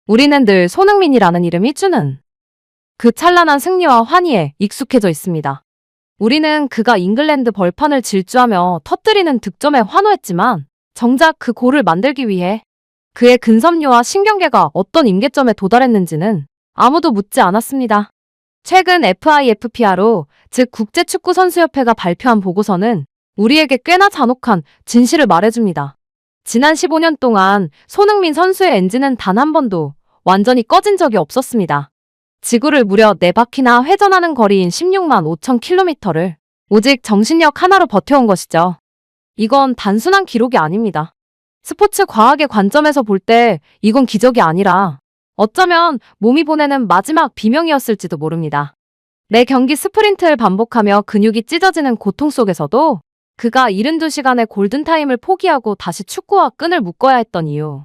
우리는 늘 손흥민이라는 이름이 주는 그 찬란한 승리와 환희에 익숙해져 있습니다. 우리는 그가 잉글랜드 벌판을 질주하며 터뜨리는 득점에 환호했지만 정작 그 골을 만들기 위해 그의 근섬유와 신경계가 어떤 임계점에 도달했는지는 아무도 묻지 않았습니다. 최근 FIFPRO, 즉 국제축구선수협회가 발표한 보고서는 우리에게 꽤나 잔혹한 진실을 말해줍니다. 지난 15년 동안 손흥민 선수의 엔진은 단 한 번도 완전히 꺼진 적이 없었습니다. 지구를 무려 4바퀴나 회전하는 거리인 16만 5천 킬로미터를 오직 정신력 하나로 버텨온 것이죠. 이건 단순한 기록이 아닙니다. 스포츠 과학의 관점에서 볼 때 이건 기적이 아니라 어쩌면 몸이 보내는 마지막 비명이었을지도 모릅니다. 매 경기 스프린트를 반복하며 근육이 찢어지는 고통 속에서도 그가 72시간의 골든타임을 포기하고 다시 축구와 끈을 묶어야 했던 이유.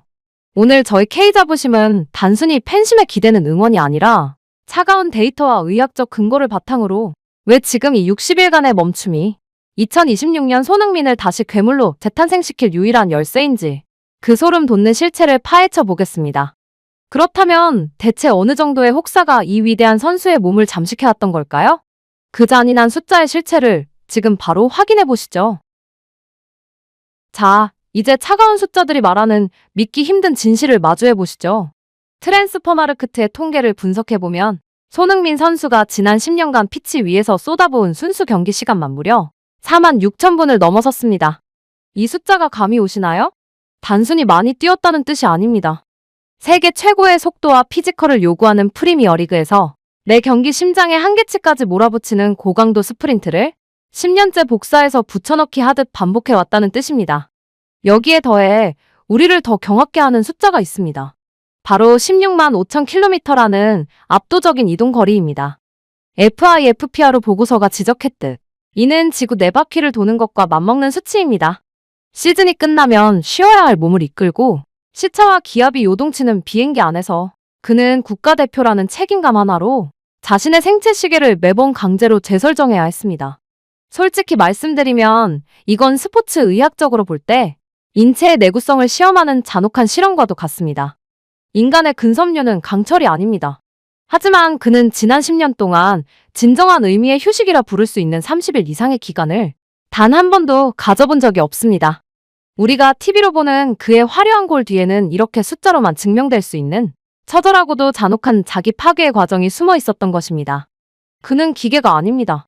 오늘 저희 K자부심은 단순히 팬심에 기대는 응원이 아니라 차가운 데이터와 의학적 근거를 바탕으로 왜 지금 이 60일간의 멈춤이 2026년 손흥민을 다시 괴물로 재탄생시킬 유일한 열쇠인지 그 소름 돋는 실체를 파헤쳐 보겠습니다. 그렇다면 대체 어느 정도의 혹사가 이 위대한 선수의 몸을 잠식해왔던 걸까요? 그 잔인한 숫자의 실체를 지금 바로 확인해 보시죠. 자, 이제 차가운 숫자들이 말하는 믿기 힘든 진실을 마주해 보시죠. 트랜스퍼마르크트의 통계를 분석해보면 손흥민 선수가 지난 10년간 피치 위에서 쏟아부은 순수 경기 시간만 무려 4만 6천 분을 넘어섰습니다. 이 숫자가 감이 오시나요? 단순히 많이 뛰었다는 뜻이 아닙니다. 세계 최고의 속도와 피지컬을 요구하는 프리미어리그에서 매 경기 심장의 한계치까지 몰아붙이는 고강도 스프린트를 10년째 복사해서 붙여넣기 하듯 반복해왔다는 뜻입니다. 여기에 더해 우리를 더 경악게 하는 숫자가 있습니다. 바로 16만 5천 킬로미터라는 압도적인 이동 거리입니다. FIFPRO 보고서가 지적했듯 이는 지구 4바퀴를 도는 것과 맞먹는 수치입니다. 시즌이 끝나면 쉬어야 할 몸을 이끌고 시차와 기압이 요동치는 비행기 안에서 그는 국가대표라는 책임감 하나로 자신의 생체 시계를 매번 강제로 재설정해야 했습니다. 솔직히 말씀드리면 이건 스포츠 의학적으로 볼 때 인체의 내구성을 시험하는 잔혹한 실험과도 같습니다. 인간의 근섬유는 강철이 아닙니다. 하지만 그는 지난 10년 동안 진정한 의미의 휴식이라 부를 수 있는 30일 이상의 기간을 단 한 번도 가져본 적이 없습니다. 우리가 TV로 보는 그의 화려한 골 뒤에는 이렇게 숫자로만 증명될 수 있는 처절하고도 잔혹한 자기 파괴의 과정이 숨어 있었던 것입니다. 그는 기계가 아닙니다.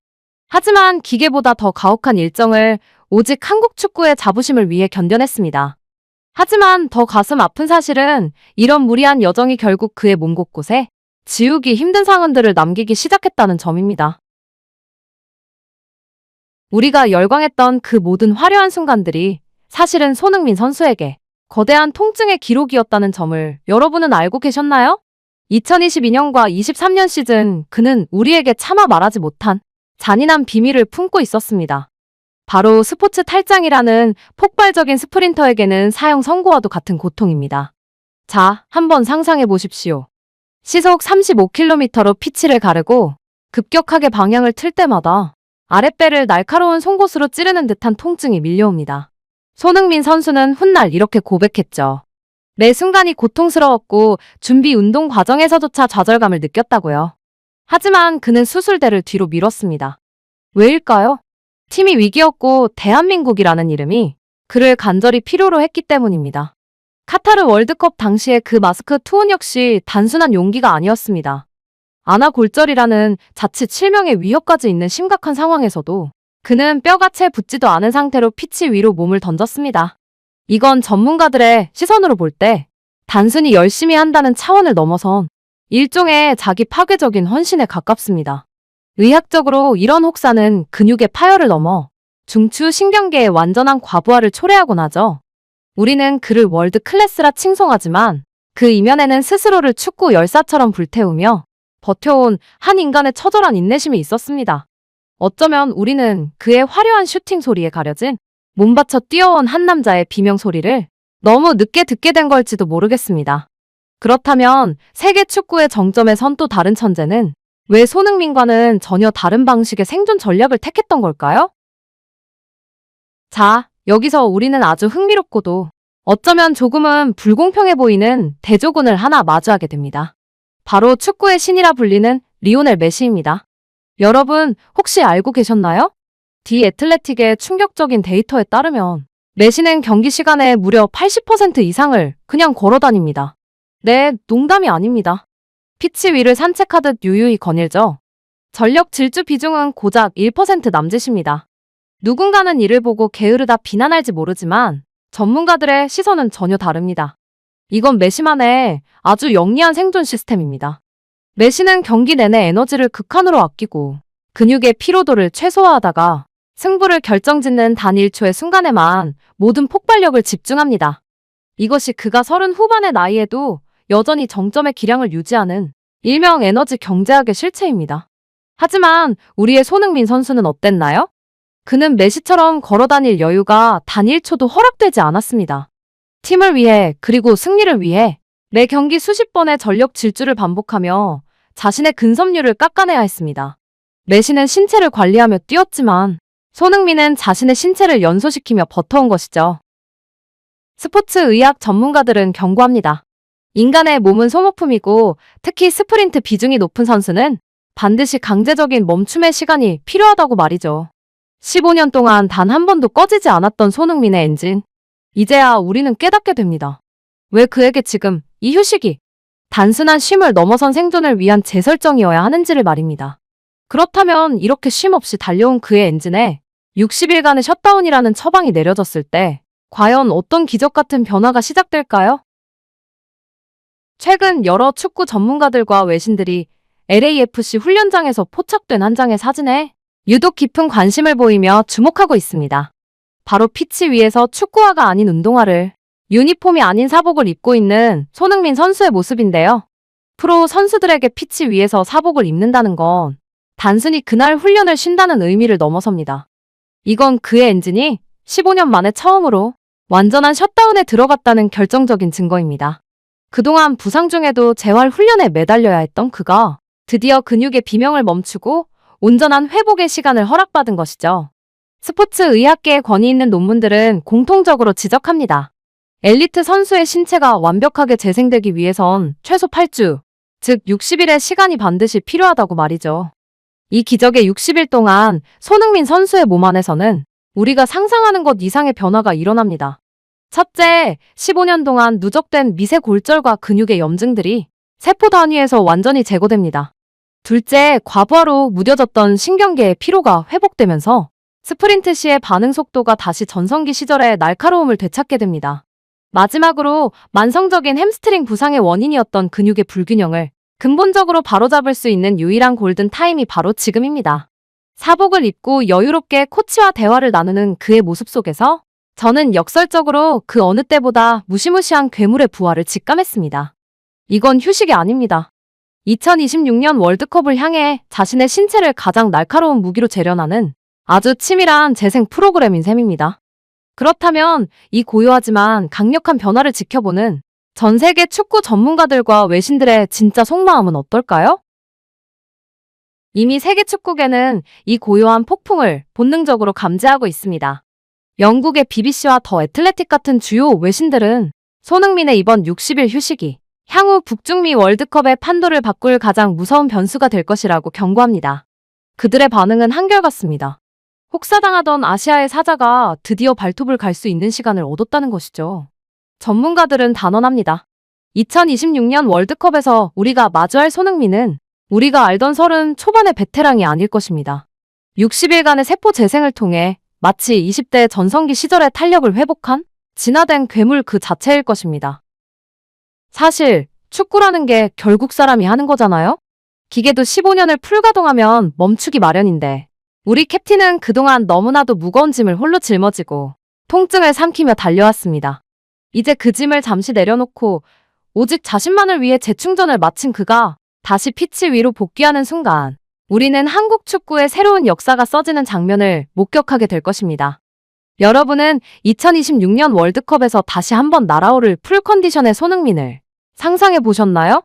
하지만 기계보다 더 가혹한 일정을 오직 한국 축구의 자부심을 위해 견뎌냈습니다. 하지만 더 가슴 아픈 사실은 이런 무리한 여정이 결국 그의 몸 곳곳에 지우기 힘든 상흔들을 남기기 시작했다는 점입니다. 우리가 열광했던 그 모든 화려한 순간들이 사실은 손흥민 선수에게 거대한 통증의 기록이었다는 점을 여러분은 알고 계셨나요? 2022년과 23년 시즌 그는 우리에게 차마 말하지 못한 잔인한 비밀을 품고 있었습니다. 바로 스포츠 탈장이라는 폭발적인 스프린터에게는 사형 선고와도 같은 고통입니다. 자, 한번 상상해 보십시오. 시속 35km로 피치를 가르고 급격하게 방향을 틀 때마다 아랫배를 날카로운 송곳으로 찌르는 듯한 통증이 밀려옵니다. 손흥민 선수는 훗날 이렇게 고백했죠. 매 순간이 고통스러웠고 준비 운동 과정에서조차 좌절감을 느꼈다고요. 하지만 그는 수술대를 뒤로 미뤘습니다. 왜일까요? 팀이 위기였고 대한민국이라는 이름이 그를 간절히 필요로 했기 때문입니다. 카타르 월드컵 당시의 그 마스크 투혼 역시 단순한 용기가 아니었습니다. 아나골절이라는 자칫 실명의 위협까지 있는 심각한 상황에서도 그는 뼈가 채 붙지도 않은 상태로 피치 위로 몸을 던졌습니다. 이건 전문가들의 시선으로 볼 때 단순히 열심히 한다는 차원을 넘어선 일종의 자기 파괴적인 헌신에 가깝습니다. 의학적으로 이런 혹사는 근육의 파열을 넘어 중추 신경계의 완전한 과부하를 초래하곤 하죠. 우리는 그를 월드 클래스라 칭송하지만 그 이면에는 스스로를 축구 열사처럼 불태우며 버텨온 한 인간의 처절한 인내심이 있었습니다. 어쩌면 우리는 그의 화려한 슈팅 소리에 가려진 몸바쳐 뛰어온 한 남자의 비명 소리를 너무 늦게 듣게 된 걸지도 모르겠습니다. 그렇다면 세계 축구의 정점에 선 또 다른 천재는 왜 손흥민과는 전혀 다른 방식의 생존 전략을 택했던 걸까요? 자, 여기서 우리는 아주 흥미롭고도 어쩌면 조금은 불공평해 보이는 대조군을 하나 마주하게 됩니다. 바로 축구의 신이라 불리는 리오넬 메시입니다. 여러분 혹시 알고 계셨나요? 디 애틀레틱의 충격적인 데이터에 따르면 메시는 경기 시간에 무려 80% 이상을 그냥 걸어 다닙니다. 네, 농담이 아닙니다. 피치 위를 산책하듯 유유히 거닐죠. 전력 질주 비중은 고작 1% 남짓입니다. 누군가는 이를 보고 게으르다 비난할지 모르지만 전문가들의 시선은 전혀 다릅니다. 이건 메시만의 아주 영리한 생존 시스템입니다. 메시는 경기 내내 에너지를 극한으로 아끼고 근육의 피로도를 최소화하다가 승부를 결정짓는 단 1초의 순간에만 모든 폭발력을 집중합니다. 이것이 그가 30 후반의 나이에도 여전히 정점의 기량을 유지하는 일명 에너지 경제학의 실체입니다. 하지만 우리의 손흥민 선수는 어땠나요? 그는 메시처럼 걸어다닐 여유가 단 1초도 허락되지 않았습니다. 팀을 위해 그리고 승리를 위해 매 경기 수십 번의 전력 질주를 반복하며 자신의 근섬유를 깎아내야 했습니다. 메시는 신체를 관리하며 뛰었지만 손흥민은 자신의 신체를 연소시키며 버텨온 것이죠. 스포츠 의학 전문가들은 경고합니다. 인간의 몸은 소모품이고 특히 스프린트 비중이 높은 선수는 반드시 강제적인 멈춤의 시간이 필요하다고 말이죠. 15년 동안 단 한 번도 꺼지지 않았던 손흥민의 엔진. 이제야 우리는 깨닫게 됩니다. 왜 그에게 지금 이 휴식이 단순한 쉼을 넘어선 생존을 위한 재설정이어야 하는지를 말입니다. 그렇다면 이렇게 쉼 없이 달려온 그의 엔진에 60일간의 셧다운이라는 처방이 내려졌을 때 과연 어떤 기적 같은 변화가 시작될까요? 최근 여러 축구 전문가들과 외신들이 LAFC 훈련장에서 포착된 한 장의 사진에 유독 깊은 관심을 보이며 주목하고 있습니다. 바로 피치 위에서 축구화가 아닌 운동화를, 유니폼이 아닌 사복을 입고 있는 손흥민 선수의 모습인데요. 프로 선수들에게 피치 위에서 사복을 입는다는 건 단순히 그날 훈련을 쉰다는 의미를 넘어섭니다. 이건 그의 엔진이 15년 만에 처음으로 완전한 셧다운에 들어갔다는 결정적인 증거입니다. 그동안 부상 중에도 재활 훈련에 매달려야 했던 그가 드디어 근육의 비명을 멈추고 온전한 회복의 시간을 허락받은 것이죠. 스포츠 의학계에 권위 있는 논문들은 공통적으로 지적합니다. 엘리트 선수의 신체가 완벽하게 재생되기 위해선 최소 8주, 즉 60일의 시간이 반드시 필요하다고 말이죠. 이 기적의 60일 동안 손흥민 선수의 몸 안에서는 우리가 상상하는 것 이상의 변화가 일어납니다. 첫째, 15년 동안 누적된 미세 골절과 근육의 염증들이 세포 단위에서 완전히 제거됩니다. 둘째, 과부하로 무뎌졌던 신경계의 피로가 회복되면서 스프린트 시의 반응 속도가 다시 전성기 시절의 날카로움을 되찾게 됩니다. 마지막으로 만성적인 햄스트링 부상의 원인이었던 근육의 불균형을 근본적으로 바로잡을 수 있는 유일한 골든 타임이 바로 지금입니다. 사복을 입고 여유롭게 코치와 대화를 나누는 그의 모습 속에서 저는 역설적으로 그 어느 때보다 무시무시한 괴물의 부활을 직감했습니다. 이건 휴식이 아닙니다. 2026년 월드컵을 향해 자신의 신체를 가장 날카로운 무기로 재련하는 아주 치밀한 재생 프로그램인 셈입니다. 그렇다면 이 고요하지만 강력한 변화를 지켜보는 전 세계 축구 전문가들과 외신들의 진짜 속마음은 어떨까요? 이미 세계 축구계는 이 고요한 폭풍을 본능적으로 감지하고 있습니다. 영국의 BBC와 더 애틀레틱 같은 주요 외신들은 손흥민의 이번 60일 휴식이 향후 북중미 월드컵의 판도를 바꿀 가장 무서운 변수가 될 것이라고 경고합니다. 그들의 반응은 한결같습니다. 혹사당하던 아시아의 사자가 드디어 발톱을 갈 수 있는 시간을 얻었다는 것이죠. 전문가들은 단언합니다. 2026년 월드컵에서 우리가 마주할 손흥민은 우리가 알던 30 초반의 베테랑이 아닐 것입니다. 60일간의 세포 재생을 통해 마치 20대 전성기 시절의 탄력을 회복한 진화된 괴물 그 자체일 것입니다. 사실 축구라는 게 결국 사람이 하는 거잖아요? 기계도 15년을 풀가동하면 멈추기 마련인데 우리 캡틴은 그동안 너무나도 무거운 짐을 홀로 짊어지고 통증을 삼키며 달려왔습니다. 이제 그 짐을 잠시 내려놓고 오직 자신만을 위해 재충전을 마친 그가 다시 피치 위로 복귀하는 순간 우리는 한국 축구의 새로운 역사가 써지는 장면을 목격하게 될 것입니다. 여러분은 2026년 월드컵에서 다시 한번 날아오를 풀컨디션의 손흥민을 상상해 보셨나요?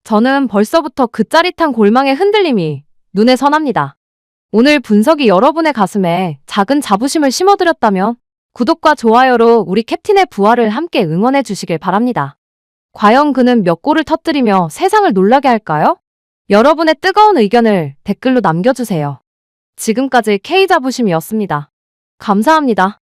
저는 벌써부터 그 짜릿한 골망의 흔들림이 눈에 선합니다. 오늘 분석이 여러분의 가슴에 작은 자부심을 심어드렸다면 구독과 좋아요로 우리 캡틴의 부활을 함께 응원해 주시길 바랍니다. 과연 그는 몇 골을 터뜨리며 세상을 놀라게 할까요? 여러분의 뜨거운 의견을 댓글로 남겨주세요. 지금까지 K자부심이었습니다. 감사합니다.